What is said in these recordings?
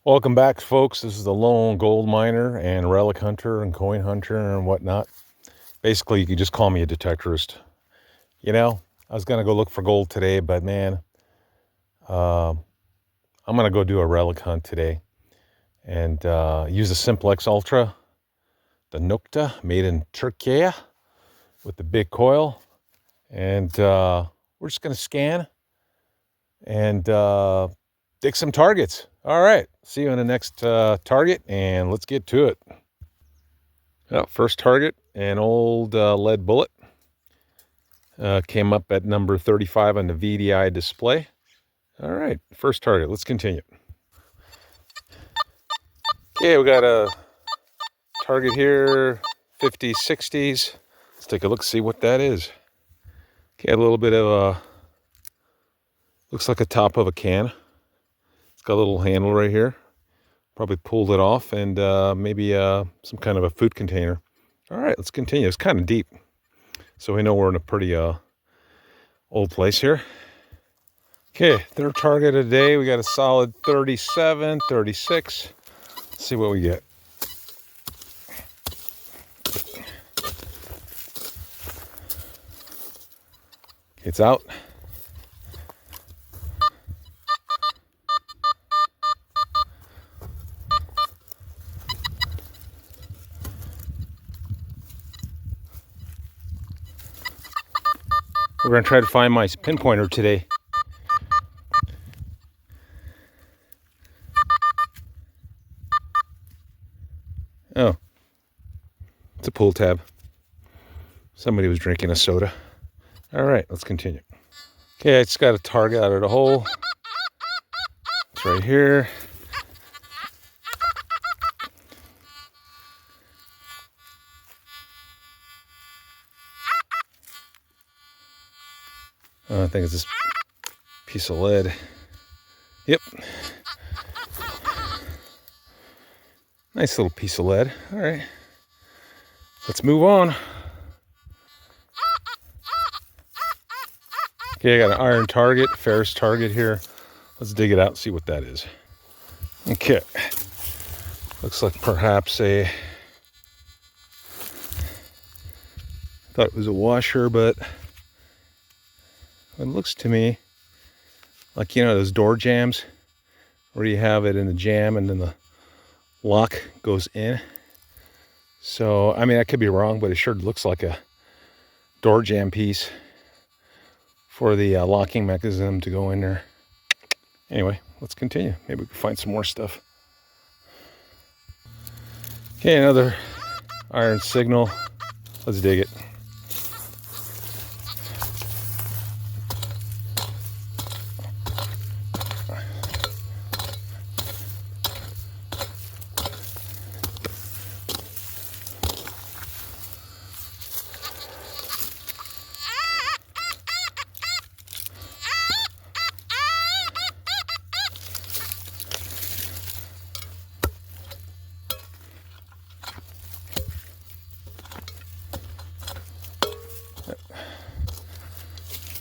Welcome back, folks. This is the lone gold miner and relic hunter and coin hunter and whatnot. Basically, you can just call me a detectorist. You know, I was going to go look for gold today, but man, I'm going to go do a relic hunt today and use the Simplex Ultra, the Nokta, made in Turkey with the big coil. And we're just going to scan and dig some targets. All right, see you on the next target, and let's get to it. Well, first target, an old lead bullet. Came up at number 35 on the VDI display. All right, first target. Let's continue. Okay, we got a target here, 50s, 60s. Let's take a look, see what that is. Okay, a little bit of a, looks like a top of a can. It's got a little handle right here. Probably pulled it off, and maybe some kind of a food container. All right, let's continue. It's kind of deep, so we know we're in a pretty old place here. Okay, third target of the day. We got a solid 37, 36. Let's see what we get. It's out. We're going to try to find my pinpointer today. Oh, it's a pull tab. Somebody was drinking a soda. All right, let's continue. Okay, I just got a target out of the hole. It's right here. I think it's this piece of lead. Yep. Nice little piece of lead. All right. Let's move on. Okay, I got an iron target, ferrous target here. Let's dig it out and see what that is. Okay. Looks like perhaps a... thought it was a washer, but it looks to me like, you know, those door jams where you have it in the jam and then the lock goes in. So, I mean, I could be wrong, but it sure looks like a door jam piece for the locking mechanism to go in there. Anyway, let's continue. Maybe we can find some more stuff. Okay, another iron signal. Let's dig it.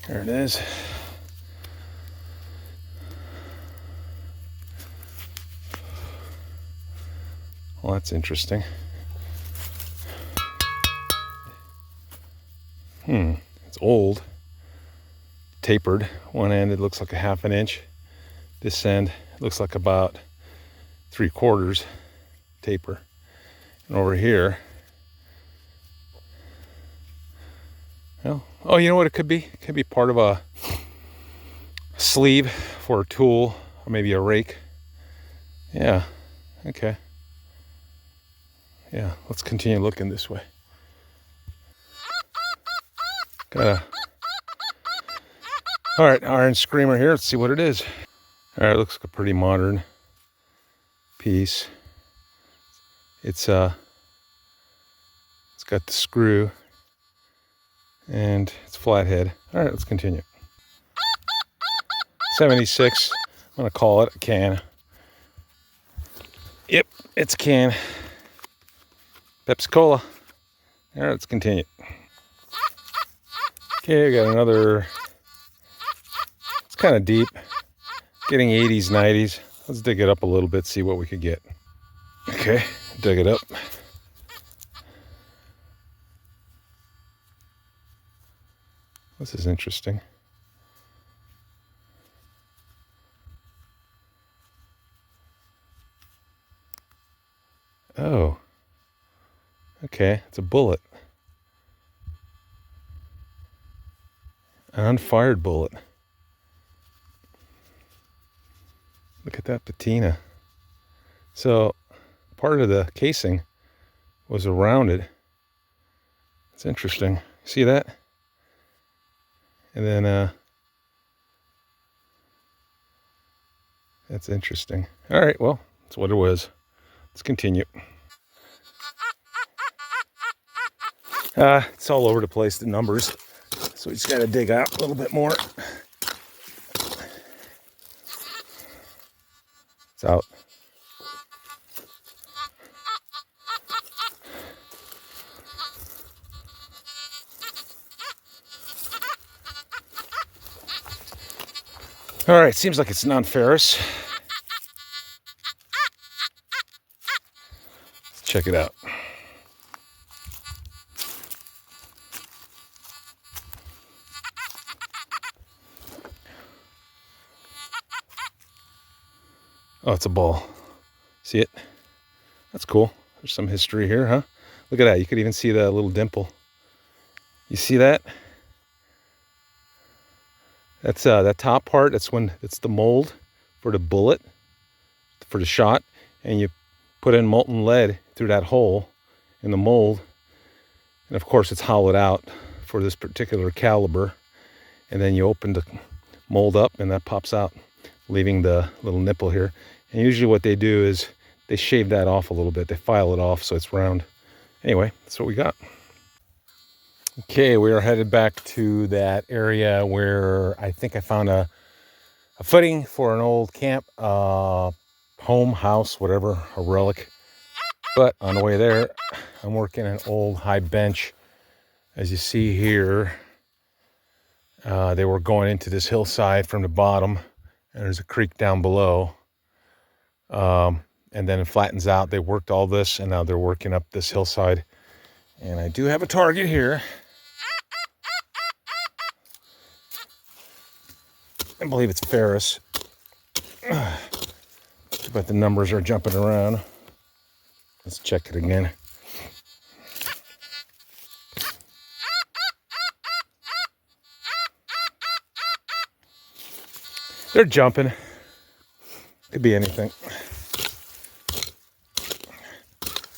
There it is. Well, that's interesting. It's old. Tapered. One end it looks like a 1/2 inch. This end looks like about 3/4 taper. And over here, well, oh, you know what it could be? It could be part of a sleeve for a tool, or maybe a rake. Yeah, okay. Yeah, let's continue looking this way. All right, iron screamer here. Let's see what it is. All right, looks like a pretty modern piece. It's got the screw and it's flathead. All right, let's continue. 76. I'm gonna call it a can. Yep, it's a can. Pepsi Cola. All right, let's continue. Okay, we got another. It's kind of deep. Getting 80s, 90s. Let's dig it up a little bit, see what we could get. Okay, dig it up. This is interesting. Oh, okay, it's a bullet. An unfired bullet. Look at that patina. So part of the casing was around it. It's interesting. See that? And then that's interesting. All right, well, that's what it was. Let's continue. It's all over the place, the numbers. So we just got to dig out a little bit more. It's out. All right, seems like it's non-ferrous. Let's check it out. Oh, it's a ball. See it? That's cool. There's some history here, huh? Look at that. You could even see the little dimple. You see that? That's that top part. That's when it's the mold for the bullet, for the shot, and you put in molten lead through that hole in the mold, and of course it's hollowed out for this particular caliber, and then you open the mold up and that pops out, leaving the little nipple here. And usually what they do is they shave that off a little bit. They file it off so it's round. Anyway, that's what we got. Okay, we are headed back to that area where I think I found a footing for an old camp, home, house, whatever, a relic. But on the way there, I'm working an old high bench. As you see here, they were going into this hillside from the bottom, and there's a creek down below. And then it flattens out. They worked all this, and now they're working up this hillside. And I do have a target here. I believe it's ferrous, but the numbers are jumping around. Let's check it again. They're jumping. Could be anything.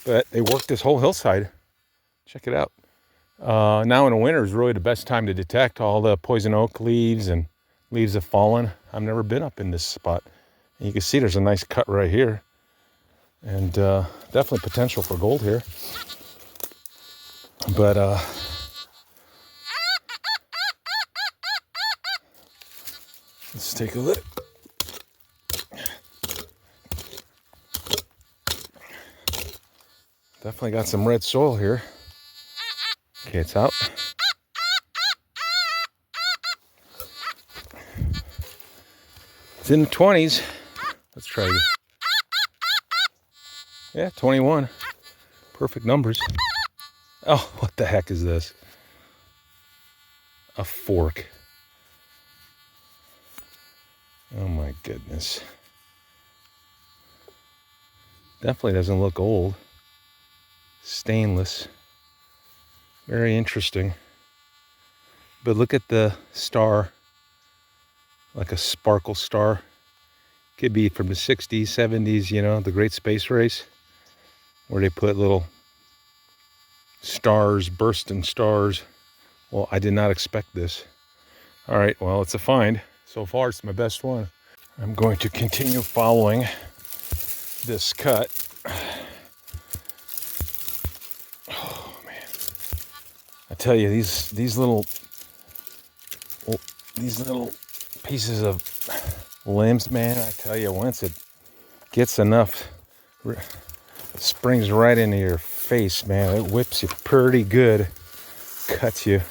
But they worked this whole hillside. Check it out. Now in the winter is really the best time to detect. All the poison oak leaves and leaves have fallen. I've never been up in this spot. And you can see there's a nice cut right here. And definitely potential for gold here. But let's take a look. Definitely got some red soil here. Okay, it's out. It's in the 20s. Let's try it. Yeah, 21. Perfect numbers. Oh, what the heck is this? A fork. Oh my goodness. Definitely doesn't look old. Stainless. Very interesting. But look at the star. Like a sparkle star. Could be from the 60s, 70s, you know, the Great Space Race. Where they put little stars, bursting stars. Well, I did not expect this. All right, well, it's a find. So far, it's my best one. I'm going to continue following this cut. Oh, man. I tell you, these little pieces of limbs, man, I tell you, once it gets enough, it springs right into your face, man. It whips you pretty good, cuts you.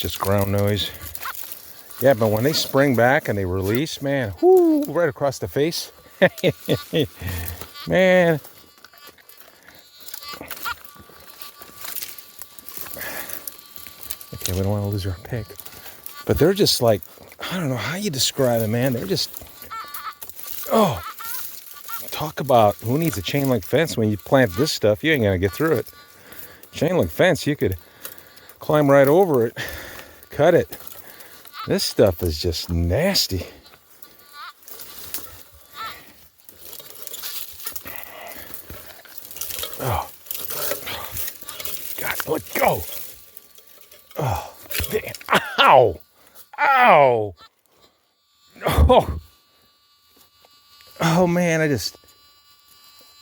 just ground noise. Yeah, but when they spring back and they release, man, whoo, right across the face. Man. Okay, we don't want to lose our pick. But they're just like, I don't know how you describe them, man. They're just, oh, talk about who needs a chain link fence when you plant this stuff. You ain't going to get through it. Chain link fence, you could climb right over it, cut it. This stuff is just nasty. Oh, God, let go. Oh, damn. Ow. Ow. Oh. Oh, man, I just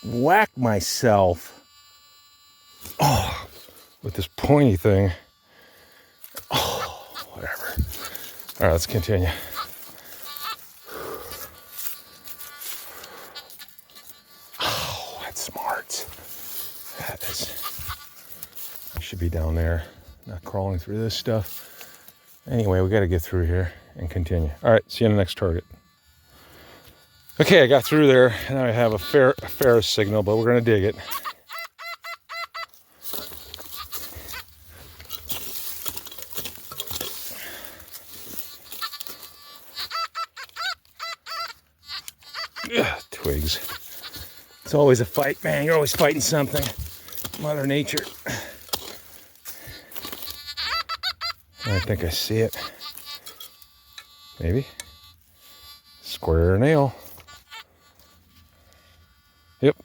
whacked myself. Oh, with this pointy thing. Oh, whatever. All right, let's continue. Oh, that's smart. That is. You should be down there, not crawling through this stuff. Anyway, we got to get through here and continue. All right, see you on the next target. Okay, I got through there. Now I have a Ferris signal, but we're going to dig it. Ugh, twigs. It's always a fight, man. You're always fighting something. Mother Nature. I think I see it. Maybe. Square nail. Yep.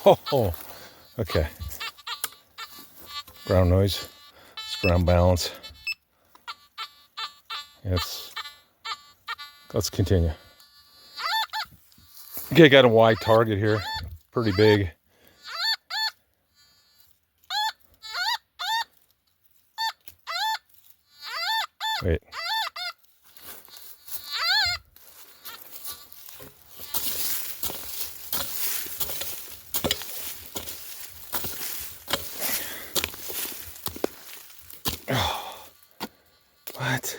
Oh, okay. Ground noise. It's ground balance. Let's continue. Okay, got a wide target here. Pretty big. Wait. Oh, what?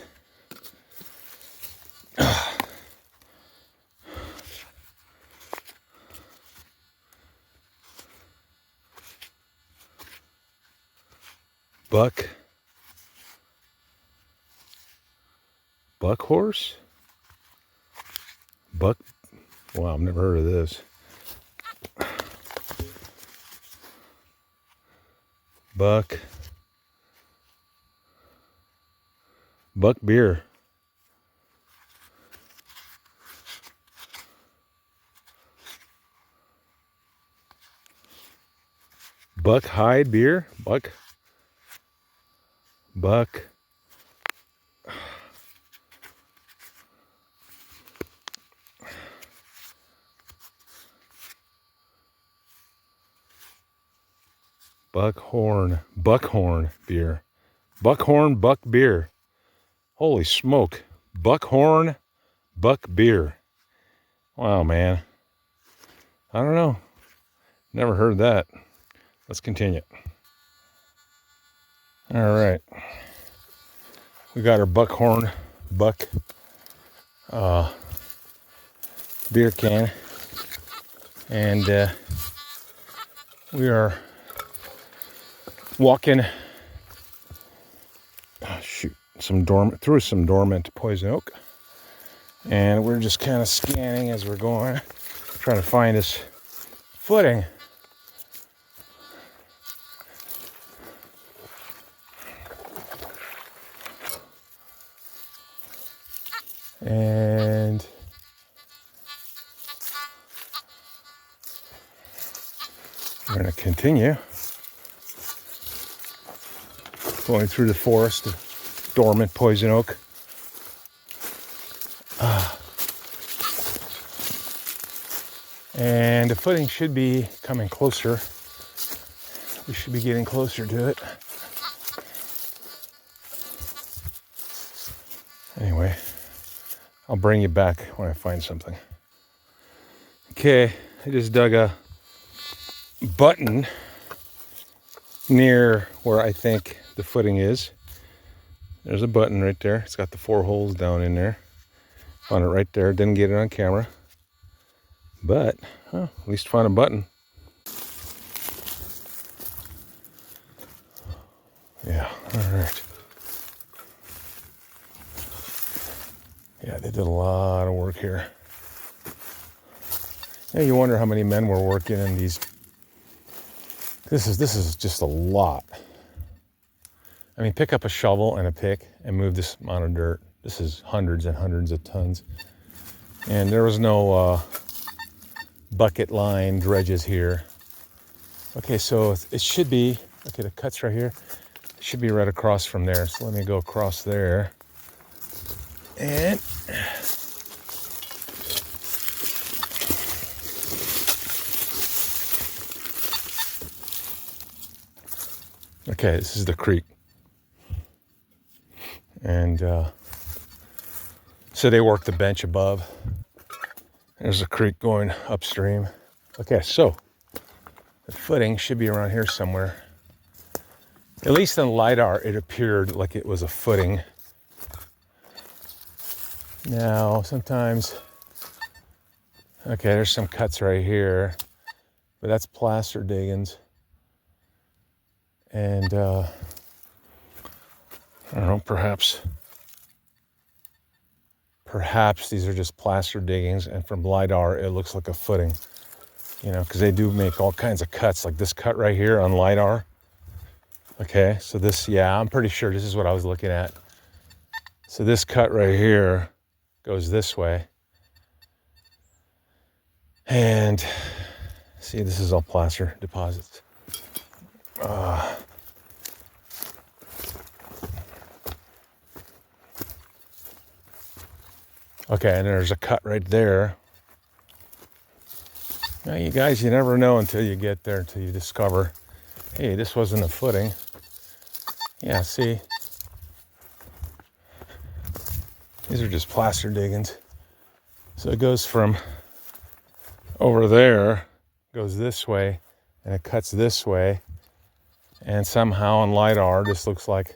Buck horse? Wow, I've never heard of this. Buck beer. Buck hide beer? Buck. Buckhorn beer. Buckhorn buck beer. Holy smoke. Buckhorn buck beer. Wow, man. I don't know. Never heard that. Let's continue. All right. We got our Buckhorn buck beer can. And we are walking through some dormant poison oak, and we're just kind of scanning as we're going, trying to find this footing. And we're going to continue going through the forest of dormant poison oak. And the footing should be coming closer. We should be getting closer to it. Anyway, I'll bring you back when I find something. Okay, I just dug a button near where I think the footing is. There's a button right there. It's got the 4 holes down in there. Found it right there. Didn't get it on camera. But, at least found a button. Yeah, alright. Yeah, they did a lot of work here. Yeah, you wonder how many men were working in these. This is just a lot. I mean, pick up a shovel and a pick and move this amount of dirt. This is hundreds and hundreds of tons. And there was no bucket line dredges here. Okay, so it should be, okay, the cut's right here. It should be right across from there. So let me go across there. And okay, this is the creek. And so they worked the bench above. There's a creek going upstream. Okay, so the footing should be around here somewhere. At least in LiDAR, it appeared like it was a footing. Now, sometimes, okay, there's some cuts right here, but that's plaster diggings. And I don't know, perhaps these are just plaster diggings, and from LiDAR, it looks like a footing. You know, because they do make all kinds of cuts, like this cut right here on LiDAR. Okay, so this, yeah, I'm pretty sure this is what I was looking at. So this cut right here goes this way. And see, this is all plaster deposits. Okay, and there's a cut right there. Now, you guys, you never know until you get there, until you discover, hey, this wasn't a footing. Yeah, see? These are just plaster diggings. So it goes from over there, goes this way, and it cuts this way. And somehow on LiDAR, this looks like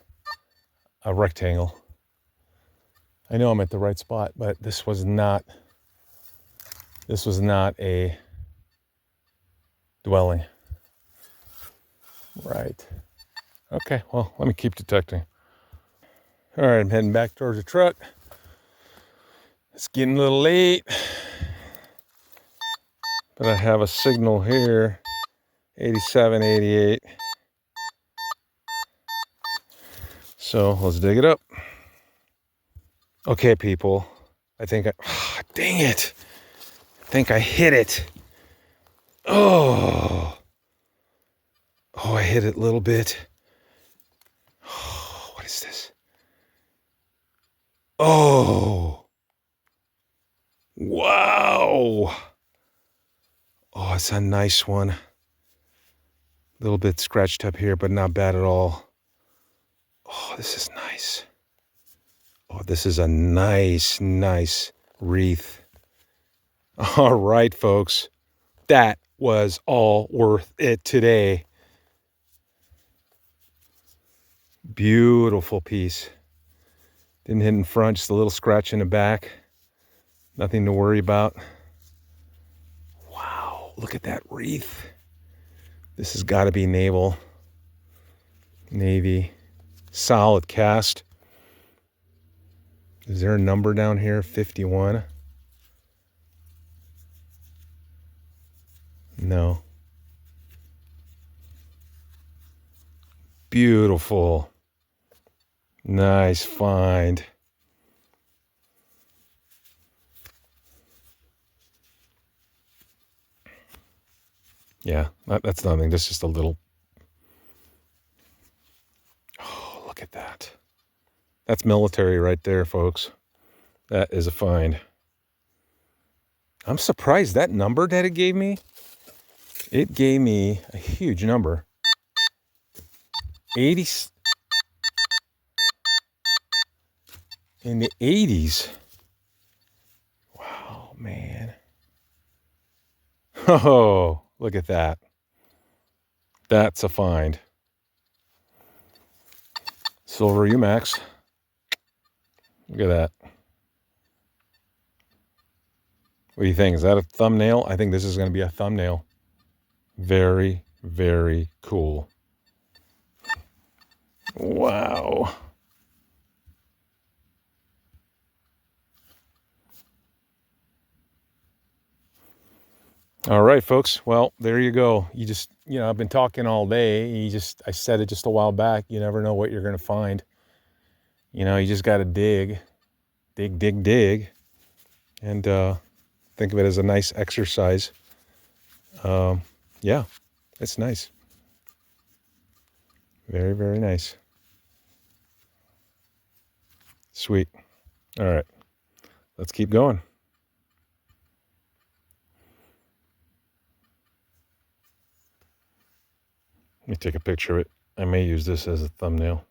a rectangle. I know I'm at the right spot, but this was not a dwelling. Right. Okay, well, let me keep detecting. All right, I'm heading back towards the truck. It's getting a little late, but I have a signal here, 87, 88. So let's dig it up. Okay, people, I think dang it. I think I hit it. Oh, I hit it a little bit. Oh, what is this? Oh, wow. Oh, it's a nice one. A little bit scratched up here, but not bad at all. Oh, this is nice. Oh, this is a nice wreath. All right, folks. That was all worth it today. Beautiful piece. Didn't hit in front, just a little scratch in the back. Nothing to worry about. Wow, look at that wreath. This has got to be naval. Navy. Solid cast. Is there a number down here? 51? No. Beautiful. Nice find. Yeah, that's nothing. That's just a little. Oh, look at that. That's military right there, folks. That is a find. I'm surprised that number that it gave me a huge number. 80 in the 80s. Wow, man. Oh, look at that. That's a find. Silver Umax. Look at that. What do you think? Is that a thumbnail? I think this is going to be a thumbnail. Very, very cool. Wow. All right, folks. Well, there you go. I've been talking all day. I said it just a while back. You never know what you're going to find. You just got to dig, and think of it as a nice exercise. Yeah, it's nice. Very, very nice. Sweet. All right, let's keep going. Let me take a picture of it. I may use this as a thumbnail.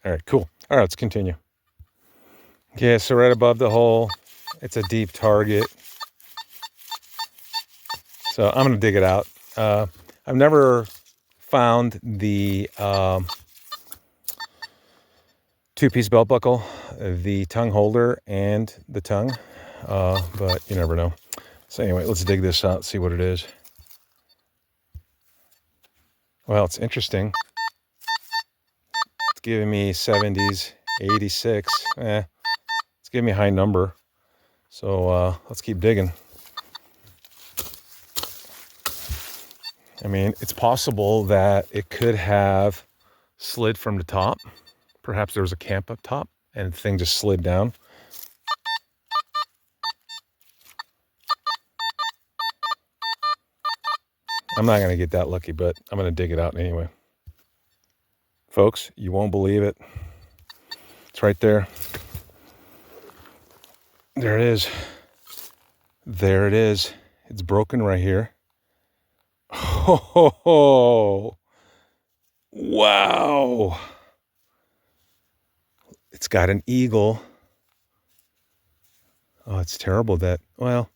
All right, cool. All right, let's continue. Okay, so right above the hole, it's a deep target. So I'm going to dig it out. I've never found the two-piece belt buckle, the tongue holder, and the tongue, but you never know. So anyway, let's dig this out, see what it is. Well, it's interesting. It's giving me 70s, 86. It's giving me a high number. So let's keep digging. I mean, it's possible that it could have slid from the top. Perhaps there was a camp up top and the thing just slid down. I'm not going to get that lucky, but I'm going to dig it out anyway. Folks, you won't believe it. It's right there. There it is. There it is. It's broken right here. Oh, wow. It's got an eagle. Oh, it's terrible that, well,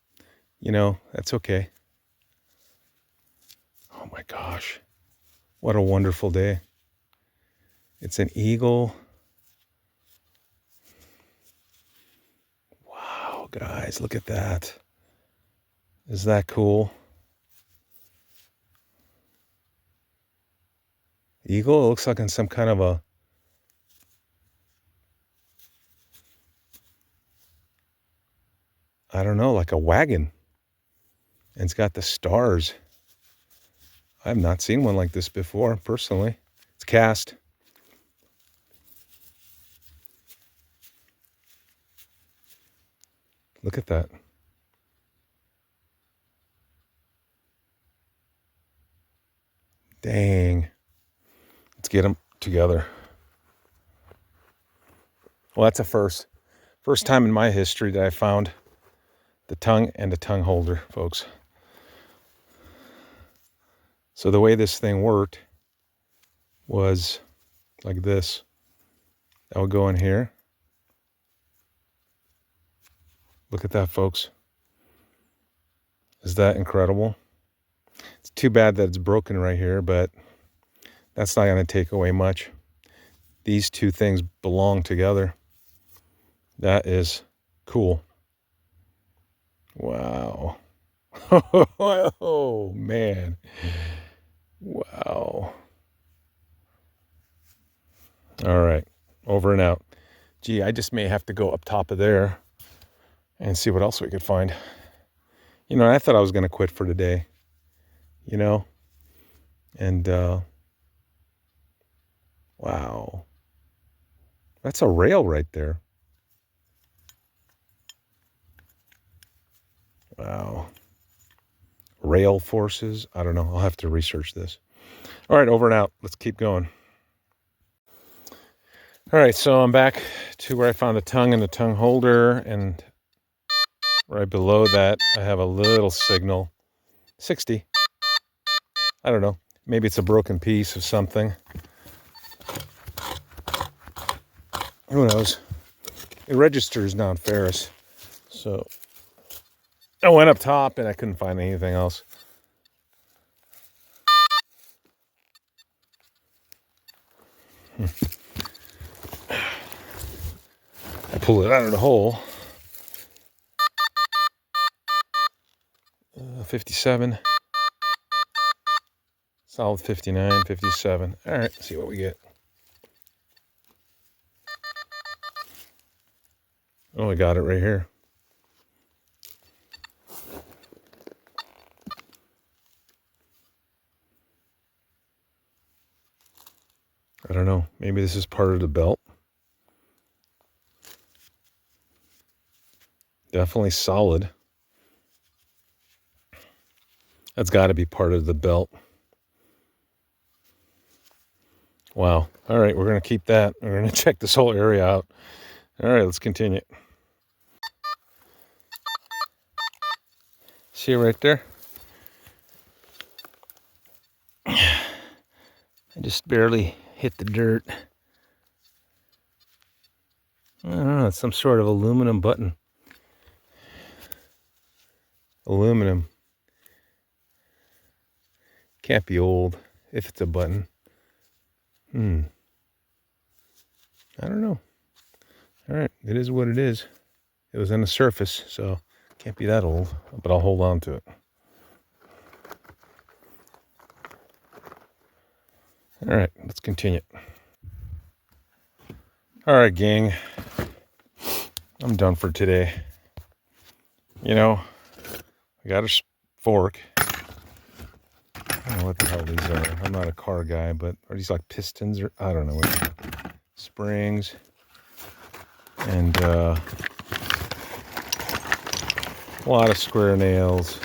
that's okay. Oh my gosh. What a wonderful day. It's an eagle. Wow, guys, look at that. Is that cool? Eagle, it looks like in some kind of a, I don't know, like a wagon. And it's got the stars. I have not seen one like this before, personally. It's cast. Look at that. Dang. Let's get them together. Well, that's a first. First time in my history that I found the tongue and the tongue holder, folks. So the way this thing worked was like this. That would go in here. Look at that, folks. Is that incredible? It's too bad that it's broken right here, but that's not going to take away much. These two things belong together. That is cool. Wow. Oh, man. Wow. All right. Over and out. Gee, I just may have to go up top of there and see what else we could find. I thought I was going to quit for today. And wow. That's a rail right there. Wow. Rail forces. I don't know. I'll have to research this. All right, over and out. Let's keep going. All right, so I'm back to where I found the tongue and the tongue holder. And right below that, I have a little signal. 60. I don't know. Maybe it's a broken piece of something. Who knows? It registers non-ferrous. So I went up top and I couldn't find anything else. I pull it out of the hole. 57. Solid 59, 57. All right, let's see what we get. Oh, I got it right here. I don't know. Maybe this is part of the belt. Definitely solid. That's got to be part of the belt. Wow. All right, we're going to keep that. We're going to check this whole area out. All right, let's continue. See it right there? I just barely hit the dirt. I don't know, it's some sort of aluminum button. Aluminum. Can't be old if it's a button. I don't know. All right, it is what it is. It was on the surface, so can't be that old, but I'll hold on to it. All right, let's continue. All right, gang. I'm done for today. You know, I got a fork. I don't know what the hell these are. I'm not a car guy, but are these like pistons or I don't know what springs and a lot of square nails.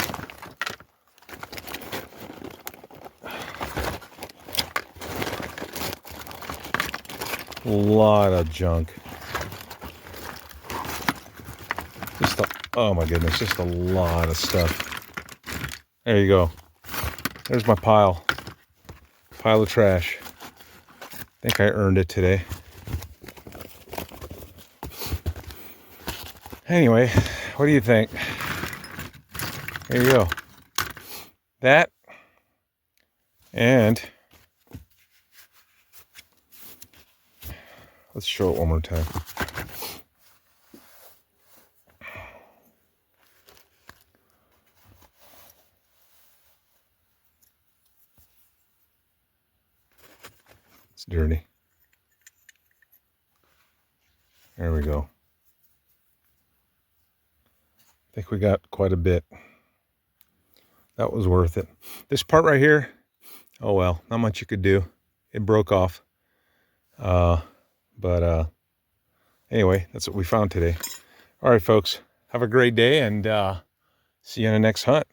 A lot of junk. Oh my goodness, just a lot of stuff. There you go. There's my pile of trash. I think I earned it today. Anyway, what do you think? Here you go. That and let's show it one more time. It's dirty. There we go. I think we got quite a bit. That was worth it. This part right here, oh well, not much you could do. It broke off. But anyway, that's what we found today. All right, folks, have a great day and see you on the next hunt.